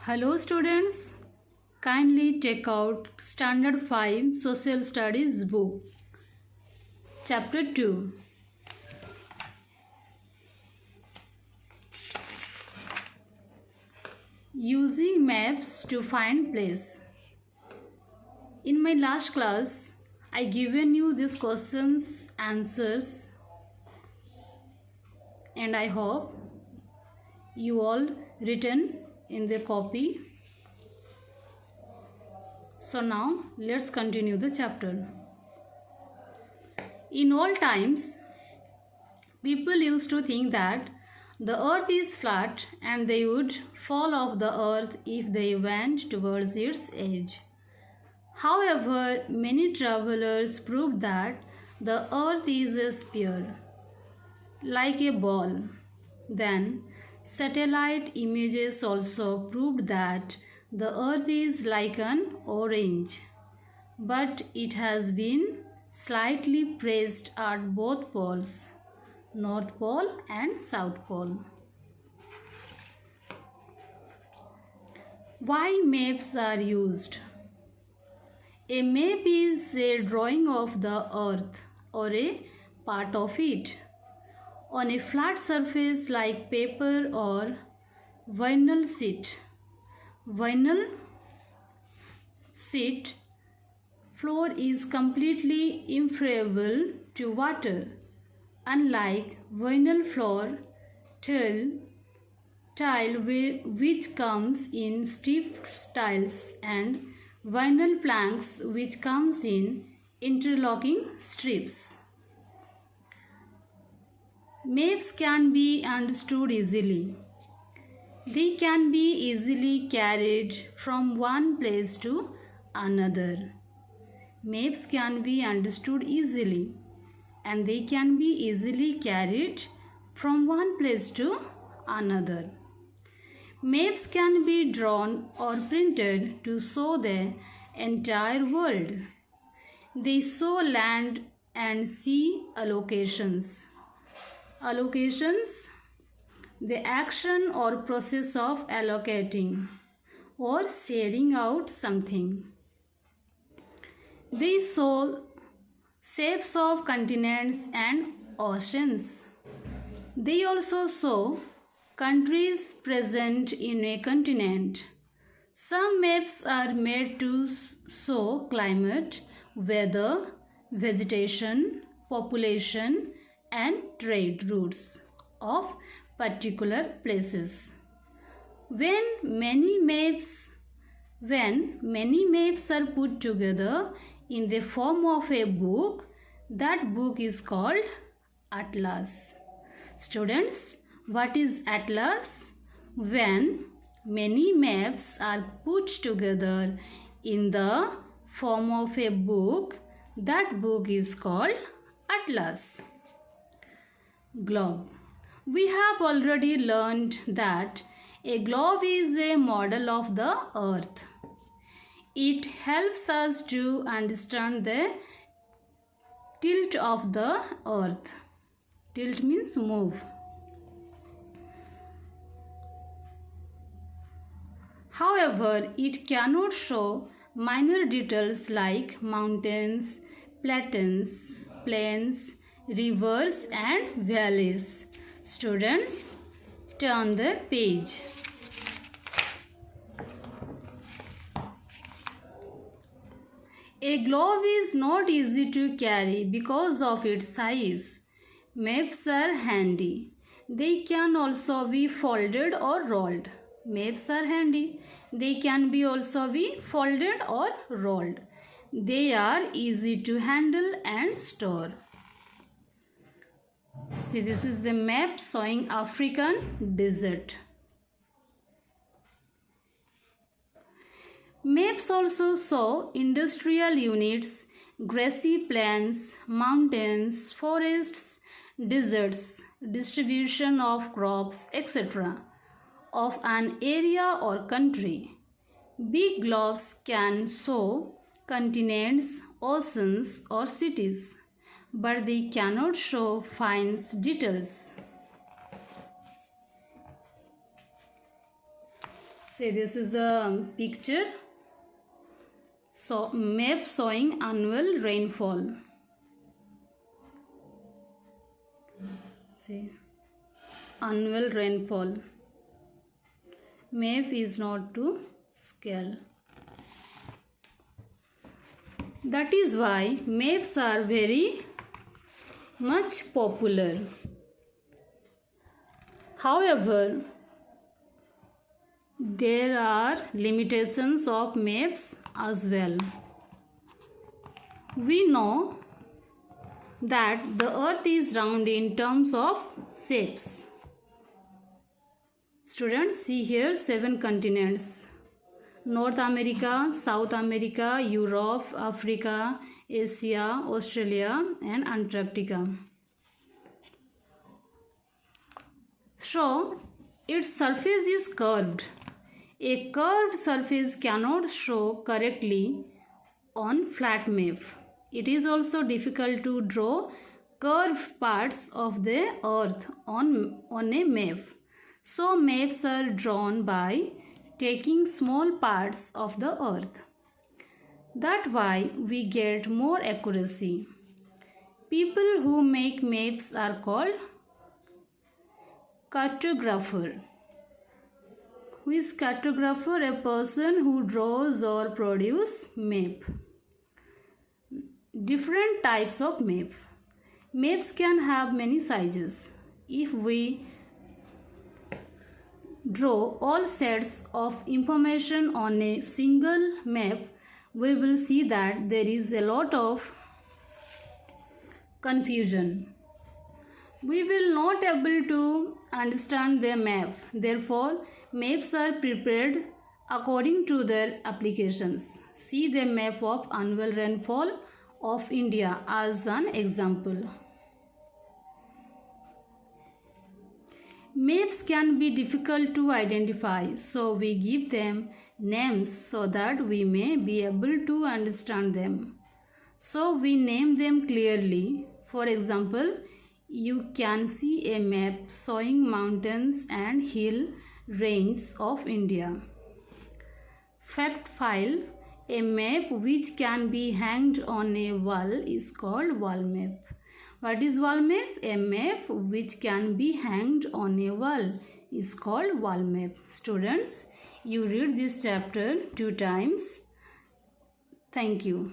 Hello students, kindly take out Standard 5 Social Studies book, Chapter 2. Using maps to find place. In my last class, I given you these questions, answers, and I hope you all written in the copy. So now let's continue the chapter. In all times, people used to think that the earth is flat and they would fall off the earth if they went towards its edge. However, many travelers proved that the earth is a sphere, like a ball. Then, satellite images also proved that the earth is like an orange, but it has been slightly pressed at both poles, North Pole and South Pole. Why maps are used? A map is a drawing of the earth or a part of it on a flat surface like paper or vinyl sheet. Vinyl sheet floor is completely impermeable to water. Unlike vinyl floor tile which comes in stiff tiles and vinyl planks which comes in interlocking strips. Maps can be understood easily. They can be easily carried from one place to another. Maps can be understood easily and they can be easily carried from one place to another. Maps can be drawn or printed to show the entire world. They show land and sea allocations. Allocations, the action or process of allocating or sharing out something. They show shapes of continents and oceans. They also show countries present in a continent. Some maps are made to show climate, weather, vegetation, population, and trade routes of particular places. When many maps are put together in the form of a book, that book is called atlas. Students, what is atlas? When many maps are put together in the form of a book, that book is called atlas. Globe. We have already learned that a globe is a model of the earth. It helps us to understand the tilt of the earth. Tilt means move. However, it cannot show minor details like mountains, plains, rivers and valleys. Students, turn the page. A globe is not easy to carry because of its size. Maps are handy. They can also be folded or rolled. Maps are handy. They can be also be folded or rolled. They are easy to handle and store. See, this is the map showing African desert. Maps also show industrial units, grassy plains, mountains, forests, deserts, distribution of crops, etc. of an area or country. Big globes can show continents, oceans, or cities, but they cannot show fine details. See, this is the picture. So, map showing annual rainfall. See, annual rainfall. Map is not to scale. That is why maps are very much popular. However, there are limitations of maps as well. We know that the earth is round in terms of shapes. Students, see here 7 continents: North America, South America, Europe, Africa, Asia, Australia and Antarctica. So, its surface is curved. A curved surface cannot show correctly on flat map. It is also difficult to draw curved parts of the earth on a map. So maps are drawn by taking small parts of the earth. That's why we get more accuracy. People who make maps are called cartographer. Who is cartographer? A person who draws or produces map. Different types of map. Maps can have many sizes. If we draw all sets of information on a single map, we will see that there is a lot of confusion. We will not able to understand the map. Therefore, maps are prepared according to their applications. See the map of annual rainfall of India as an example. Maps can be difficult to identify, so we give them names so that we may be able to understand them. So we name them clearly. For example, you can see a map showing mountains and hill ranges of India. Fact file: a map which can be hanged on a wall is called wall map. What is wall map? A map which can be hanged on a wall is called wall map. Students, you read this chapter 2 times. Thank you.